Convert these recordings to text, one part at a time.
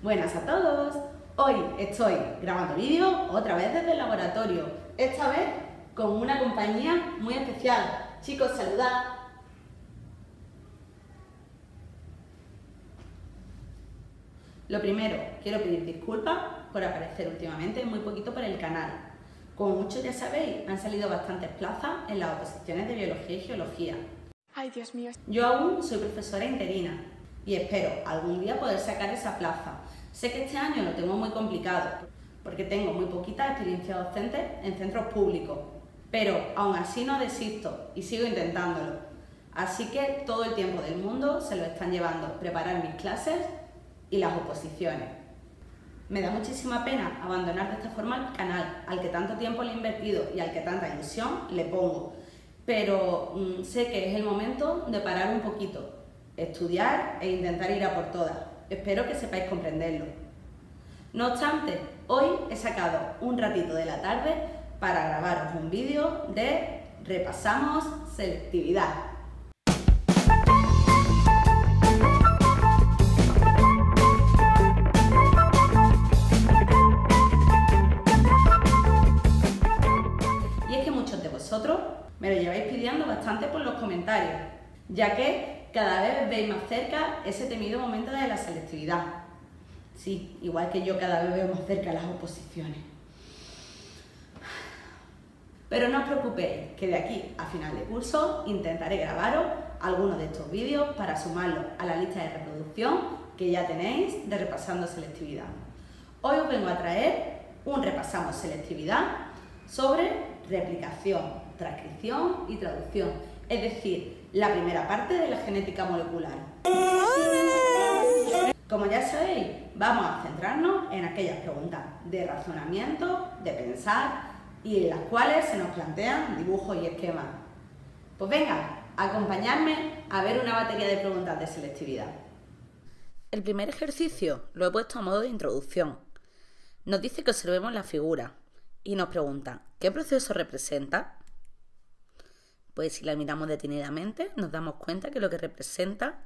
Buenas a todos. Hoy estoy grabando vídeo otra vez desde el laboratorio, esta vez con una compañía muy especial. Chicos, saludad. Lo primero, quiero pedir disculpas por aparecer últimamente muy poquito por el canal. Como muchos ya sabéis, han salido bastantes plazas en las oposiciones de Biología y Geología. Ay, Dios mío. Yo aún soy profesora interina y espero algún día poder sacar esa plaza. Sé que este año lo tengo muy complicado porque tengo muy poquita experiencia docente en centros públicos, pero aún así no desisto y sigo intentándolo. Así que todo el tiempo del mundo se lo están llevando preparar mis clases y las oposiciones. Me da muchísima pena abandonar de esta forma el canal al que tanto tiempo le he invertido y al que tanta ilusión le pongo, pero sé que es el momento de parar un poquito, estudiar e intentar ir a por todas. Espero que sepáis comprenderlo. No obstante, hoy he sacado un ratito de la tarde para grabaros un vídeo de Repasamos selectividad. Y es que muchos de vosotros me lo lleváis pidiendo bastante por los comentarios, ya que cada vez veis más cerca ese temido momento de la selectividad. Sí, igual que yo cada vez veo más cerca las oposiciones. Pero no os preocupéis, que de aquí a final de curso intentaré grabaros algunos de estos vídeos para sumarlos a la lista de reproducción que ya tenéis de Repasando Selectividad. Hoy os vengo a traer un Repasamos Selectividad sobre replicación, transcripción y traducción, es decir, la primera parte de la genética molecular. Como ya sabéis, vamos a centrarnos en aquellas preguntas de razonamiento, de pensar y en las cuales se nos plantean dibujos y esquemas. Pues venga, acompañadme a ver una batería de preguntas de selectividad. El primer ejercicio lo he puesto a modo de introducción. Nos dice que observemos la figura y nos pregunta ¿qué proceso representa? Pues si la miramos detenidamente nos damos cuenta que lo que representa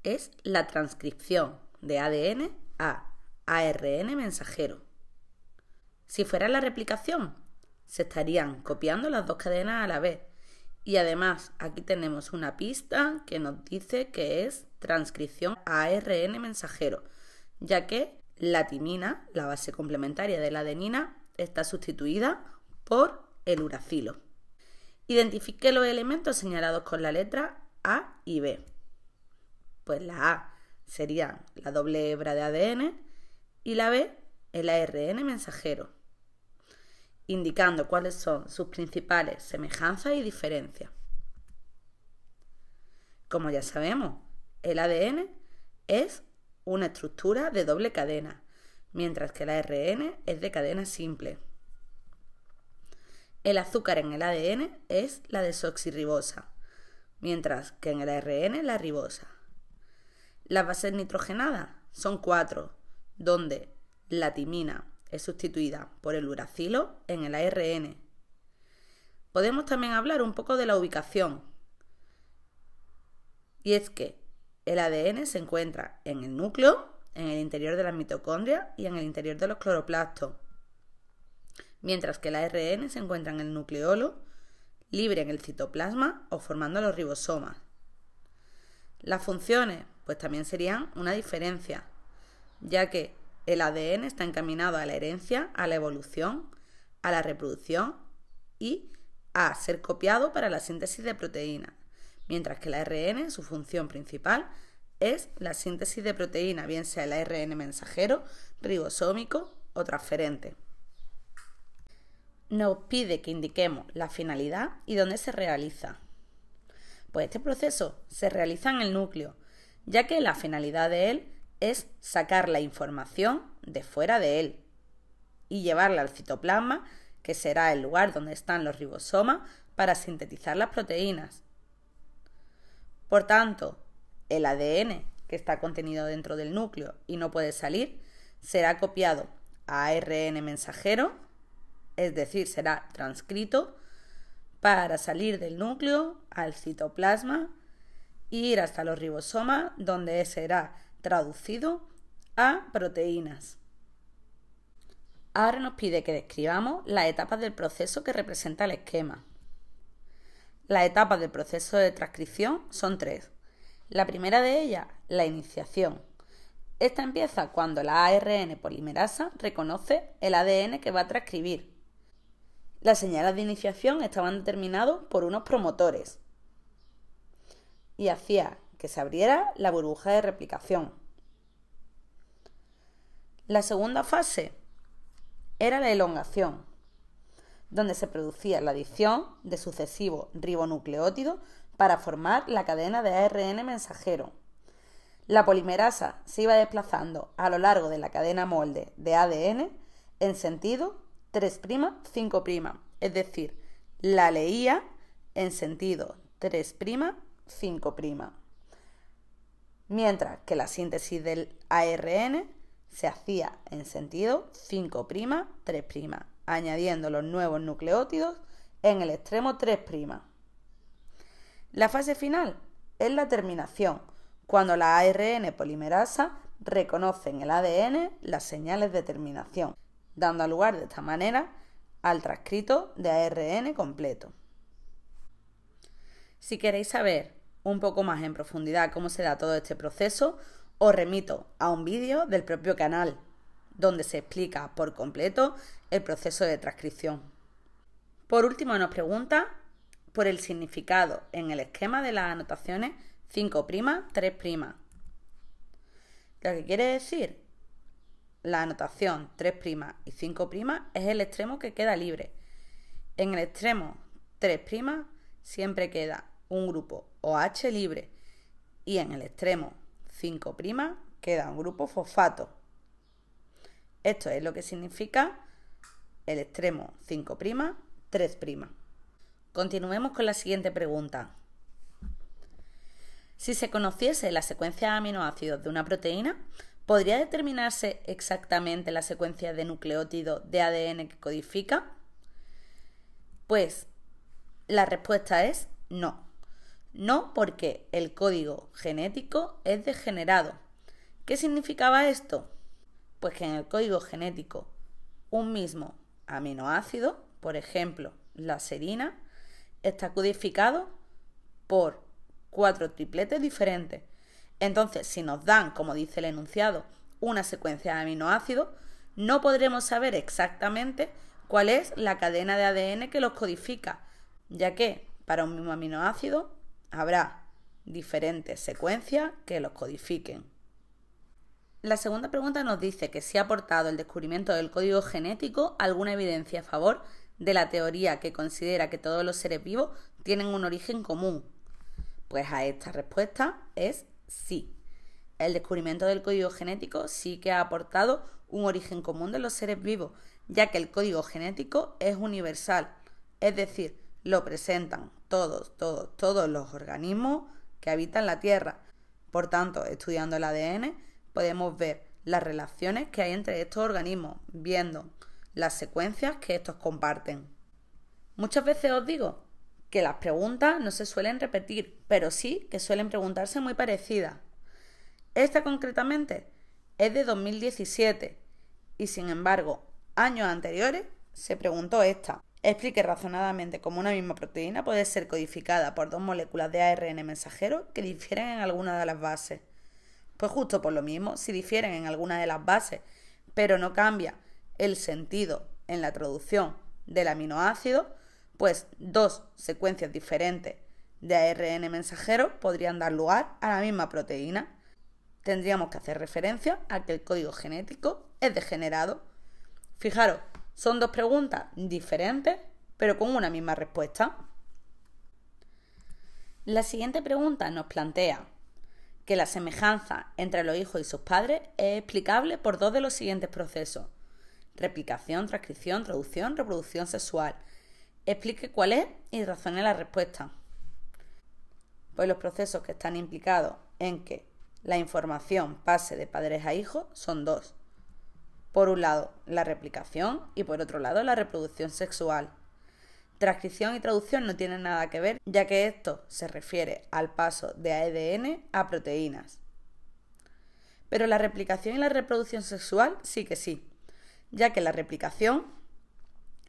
es la transcripción de ADN a ARN mensajero. Si fuera la replicación, se estarían copiando las dos cadenas a la vez. Y además aquí tenemos una pista que nos dice que es transcripción a ARN mensajero, ya que la timina, la base complementaria de la adenina, está sustituida por el uracilo. Identifique los elementos señalados con la letra A y B. Pues la A sería la doble hebra de ADN y la B el ARN mensajero, indicando cuáles son sus principales semejanzas y diferencias. Como ya sabemos, el ADN es una estructura de doble cadena, mientras que el ARN es de cadena simple. El azúcar en el ADN es la desoxirribosa, mientras que en el ARN la ribosa. Las bases nitrogenadas son 4, donde la timina es sustituida por el uracilo en el ARN. Podemos también hablar un poco de la ubicación, y es que el ADN se encuentra en el núcleo, en el interior de las mitocondrias y en el interior de los cloroplastos, mientras que el ARN se encuentra en el nucleolo, libre en el citoplasma o formando los ribosomas. Las funciones pues también serían una diferencia, ya que el ADN está encaminado a la herencia, a la evolución, a la reproducción y a ser copiado para la síntesis de proteínas, mientras que el ARN, su función principal es la síntesis de proteínas, bien sea el ARN mensajero, ribosómico o transferente. Nos pide que indiquemos la finalidad y dónde se realiza. Pues este proceso se realiza en el núcleo, ya que la finalidad de él es sacar la información de fuera de él y llevarla al citoplasma, que será el lugar donde están los ribosomas para sintetizar las proteínas. Por tanto, el ADN que está contenido dentro del núcleo y no puede salir, será copiado a ARN mensajero, es decir, será transcrito para salir del núcleo al citoplasma e ir hasta los ribosomas, donde será traducido a proteínas. Ahora nos pide que describamos las etapas del proceso que representa el esquema. Las etapas del proceso de transcripción son 3. La primera de ellas, la iniciación. Esta empieza cuando la ARN polimerasa reconoce el ADN que va a transcribir. Las señales de iniciación estaban determinadas por unos promotores y hacía que se abriera la burbuja de replicación. La segunda fase era la elongación, donde se producía la adición de sucesivos ribonucleótidos para formar la cadena de ARN mensajero. La polimerasa se iba desplazando a lo largo de la cadena molde de ADN en sentido 3', 5', es decir, la leía en sentido 3', 5', mientras que la síntesis del ARN se hacía en sentido 5', 3', añadiendo los nuevos nucleótidos en el extremo 3'. La fase final es la terminación, cuando la ARN polimerasa reconoce en el ADN las señales de terminación, dando lugar de esta manera al transcrito de ARN completo. Si queréis saber un poco más en profundidad cómo se da todo este proceso, os remito a un vídeo del propio canal, donde se explica por completo el proceso de transcripción. Por último, nos pregunta por el significado en el esquema de las anotaciones 5', 3'. Lo que quiere decir la anotación 3' y 5' es el extremo que queda libre. En el extremo 3' siempre queda un grupo OH libre y en el extremo 5' queda un grupo fosfato. Esto es lo que significa el extremo 5', 3'. Continuemos con la siguiente pregunta. Si se conociese la secuencia de aminoácidos de una proteína, ¿podría determinarse exactamente la secuencia de nucleótidos de ADN que codifica? Pues la respuesta es no. No, porque el código genético es degenerado. ¿Qué significaba esto? Pues que en el código genético un mismo aminoácido, por ejemplo la serina, está codificado por 4 tripletes diferentes. Entonces, si nos dan, como dice el enunciado, una secuencia de aminoácidos, no podremos saber exactamente cuál es la cadena de ADN que los codifica, ya que para un mismo aminoácido habrá diferentes secuencias que los codifiquen. La segunda pregunta nos dice que si ha aportado el descubrimiento del código genético alguna evidencia a favor de la teoría que considera que todos los seres vivos tienen un origen común. Pues a esta respuesta es sí. El descubrimiento del código genético sí que ha aportado un origen común de los seres vivos, ya que el código genético es universal, es decir, lo presentan todos los organismos que habitan la Tierra. Por tanto, estudiando el ADN, podemos ver las relaciones que hay entre estos organismos, viendo las secuencias que estos comparten. Muchas veces os digo que las preguntas no se suelen repetir, pero sí que suelen preguntarse muy parecidas. Esta concretamente es de 2017 y sin embargo, años anteriores se preguntó esta. Explique razonadamente cómo una misma proteína puede ser codificada por 2 moléculas de ARN mensajero que difieren en alguna de las bases. Pues justo por lo mismo, si difieren en alguna de las bases, pero no cambia el sentido en la traducción del aminoácido, pues 2 secuencias diferentes de ARN mensajero podrían dar lugar a la misma proteína. Tendríamos que hacer referencia a que el código genético es degenerado. Fijaros, son 2 preguntas diferentes, pero con una misma respuesta. La siguiente pregunta nos plantea que la semejanza entre los hijos y sus padres es explicable por 2 de los siguientes procesos: replicación, transcripción, traducción, reproducción sexual. Explique cuál es y razone la respuesta. Pues los procesos que están implicados en que la información pase de padres a hijos son 2. Por un lado, la replicación y por otro lado, la reproducción sexual. Transcripción y traducción no tienen nada que ver, ya que esto se refiere al paso de ADN a proteínas. Pero la replicación y la reproducción sexual sí que sí, ya que la replicación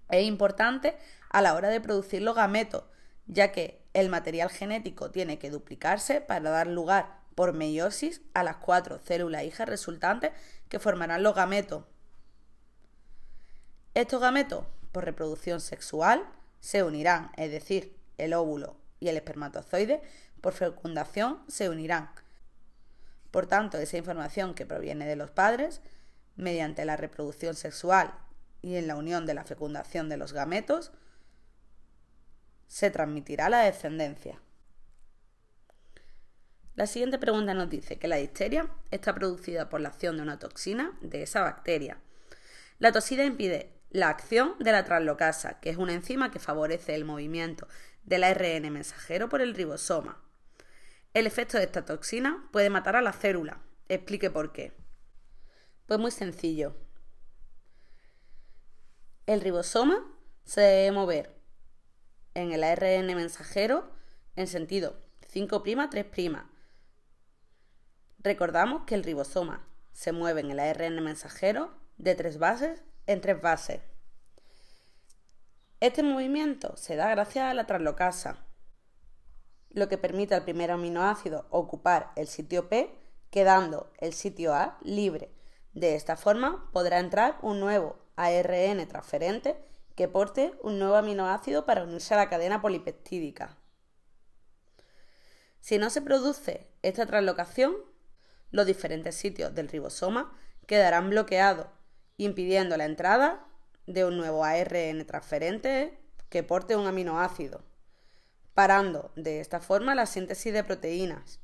es importante a la hora de producir los gametos, ya que el material genético tiene que duplicarse para dar lugar por meiosis a las 4 células hijas resultantes que formarán los gametos. Estos gametos, por reproducción sexual, se unirán, es decir, el óvulo y el espermatozoide, por fecundación, se unirán. Por tanto, esa información que proviene de los padres, mediante la reproducción sexual y en la unión de la fecundación de los gametos, se transmitirá a la descendencia. La siguiente pregunta nos dice que la difteria está producida por la acción de una toxina de esa bacteria. La toxina impide la acción de la translocasa, que es una enzima que favorece el movimiento del ARN mensajero por el ribosoma. El efecto de esta toxina puede matar a la célula. Explique por qué. Pues muy sencillo. El ribosoma se debe mover en el ARN mensajero en sentido 5', 3'. Recordamos que el ribosoma se mueve en el ARN mensajero de 3 bases en 3 bases. Este movimiento se da gracias a la translocasa, lo que permite al primer aminoácido ocupar el sitio P, quedando el sitio A libre. De esta forma podrá entrar un nuevo ARN transferente que porte un nuevo aminoácido para unirse a la cadena polipeptídica. Si no se produce esta translocación, los diferentes sitios del ribosoma quedarán bloqueados, impidiendo la entrada de un nuevo ARN transferente que porte un aminoácido, parando de esta forma la síntesis de proteínas.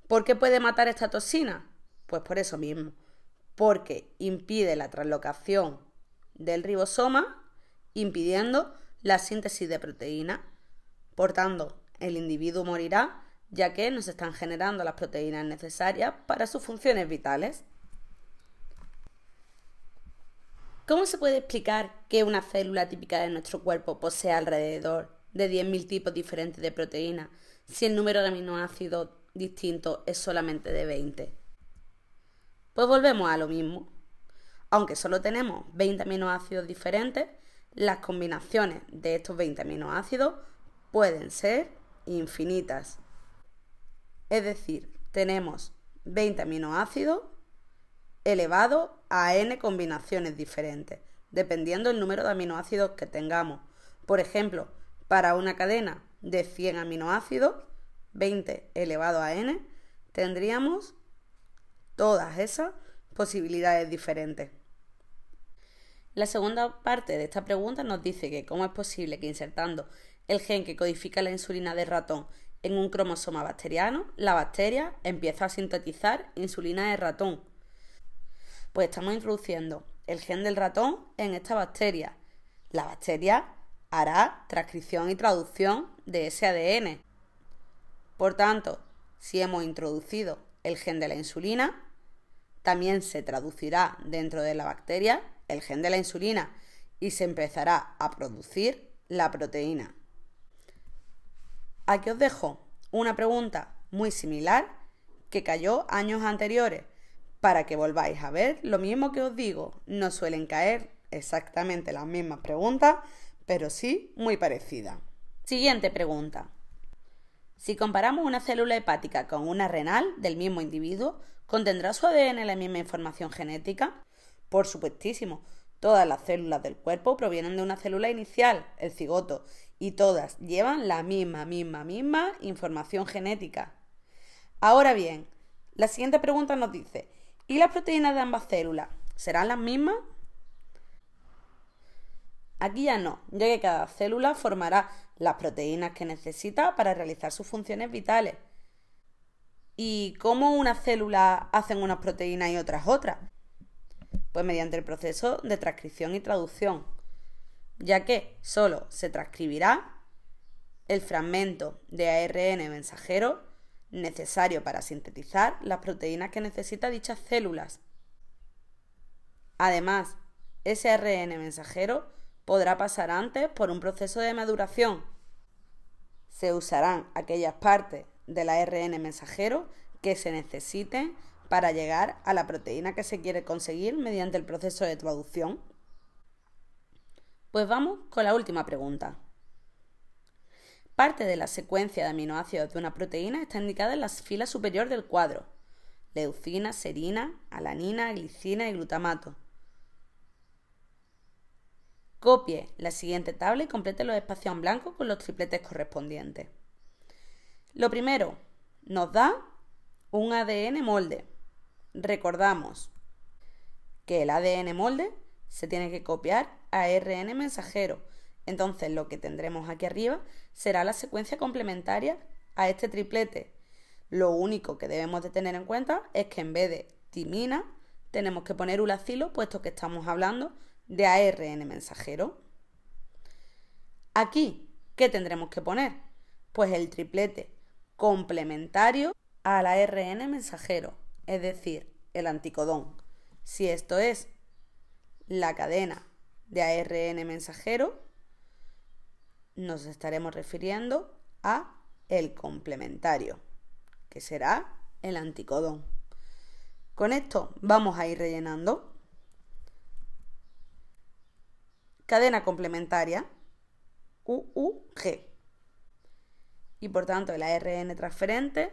¿Por qué puede matar esta toxina? Pues por eso mismo, porque impide la translocación del ribosoma, impidiendo la síntesis de proteínas. Por tanto, el individuo morirá, ya que no se están generando las proteínas necesarias para sus funciones vitales. ¿Cómo se puede explicar que una célula típica de nuestro cuerpo posee alrededor de 10.000 tipos diferentes de proteínas si el número de aminoácidos distintos es solamente de 20? Pues volvemos a lo mismo. Aunque solo tenemos 20 aminoácidos diferentes, las combinaciones de estos 20 aminoácidos pueden ser infinitas. Es decir, tenemos 20 aminoácidos elevado a n combinaciones diferentes, dependiendo del número de aminoácidos que tengamos. Por ejemplo, para una cadena de 100 aminoácidos, 20 elevado a n, tendríamos todas esas posibilidades diferentes. La segunda parte de esta pregunta nos dice que cómo es posible que insertando el gen que codifica la insulina del ratón en un cromosoma bacteriano, la bacteria empieza a sintetizar insulina de ratón. Pues estamos introduciendo el gen del ratón en esta bacteria. La bacteria hará transcripción y traducción de ese ADN. Por tanto, si hemos introducido el gen de la insulina, también se traducirá dentro de la bacteria el gen de la insulina y se empezará a producir la proteína. Aquí os dejo una pregunta muy similar que cayó años anteriores, para que volváis a ver lo mismo que os digo. No suelen caer exactamente las mismas preguntas, pero sí muy parecidas. Siguiente pregunta. Si comparamos una célula hepática con una renal del mismo individuo, ¿contendrá su ADN la misma información genética? Por supuestísimo. Todas las células del cuerpo provienen de una célula inicial, el cigoto, y todas llevan la misma información genética. Ahora bien, la siguiente pregunta nos dice: ¿y las proteínas de ambas células serán las mismas? Aquí ya no, ya que cada célula formará las proteínas que necesita para realizar sus funciones vitales. ¿Y cómo unas células hacen unas proteínas y otras? Pues mediante el proceso de transcripción y traducción, ya que solo se transcribirá el fragmento de ARN mensajero necesario para sintetizar las proteínas que necesitan dichas células. Además, ese ARN mensajero podrá pasar antes por un proceso de maduración. Se usarán aquellas partes del ARN mensajero que se necesiten para llegar a la proteína que se quiere conseguir mediante el proceso de traducción. Pues vamos con la última pregunta. Parte de la secuencia de aminoácidos de una proteína está indicada en la fila superior del cuadro: leucina, serina, alanina, glicina y glutamato. Copie la siguiente tabla y complete los espacios en blanco con los tripletes correspondientes. Lo primero, nos da un ADN molde. Recordamos que el ADN molde se tiene que copiar a ARN mensajero. Entonces lo que tendremos aquí arriba será la secuencia complementaria a este triplete. Lo único que debemos de tener en cuenta es que en vez de timina tenemos que poner uracilo, puesto que estamos hablando de ARN mensajero. Aquí, ¿qué tendremos que poner? Pues el triplete complementario al ARN mensajero, es decir, el anticodón. Si esto es la cadena de ARN mensajero, nos estaremos refiriendo a el complementario, que será el anticodón. Con esto vamos a ir rellenando. Cadena complementaria, UUG. Y por tanto el ARN transferente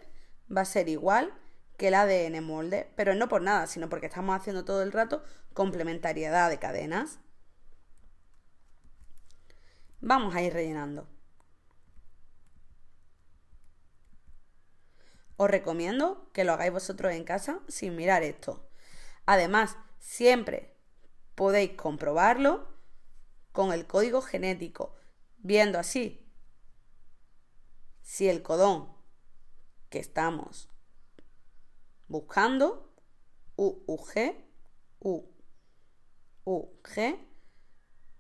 va a ser igual que el ADN molde, pero no por nada, sino porque estamos haciendo todo el rato complementariedad de cadenas. Vamos a ir rellenando. Os recomiendo que lo hagáis vosotros en casa sin mirar esto. Además, siempre podéis comprobarlo con el código genético, viendo así si el codón que estamos buscando, UUG,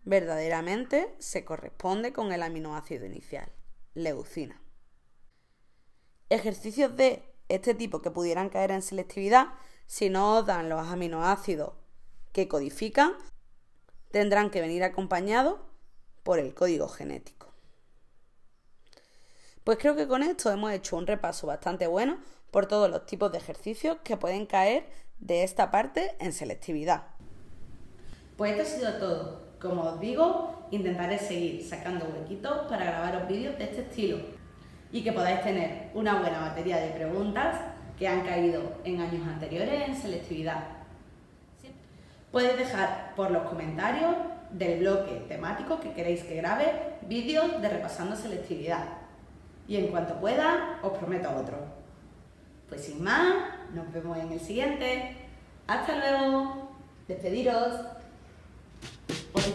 verdaderamente se corresponde con el aminoácido inicial, leucina. Ejercicios de este tipo que pudieran caer en selectividad, si no os dan los aminoácidos que codifican, tendrán que venir acompañados por el código genético. Pues creo que con esto hemos hecho un repaso bastante bueno por todos los tipos de ejercicios que pueden caer de esta parte en selectividad. Pues esto ha sido todo. Como os digo, intentaré seguir sacando huequitos para grabaros vídeos de este estilo y que podáis tener una buena batería de preguntas que han caído en años anteriores en selectividad. Podéis dejar por los comentarios del bloque temático que queréis que grabe vídeos de repasando selectividad. Y en cuanto pueda, os prometo otro. Pues sin más, nos vemos en el siguiente. ¡Hasta luego! Despediros. Os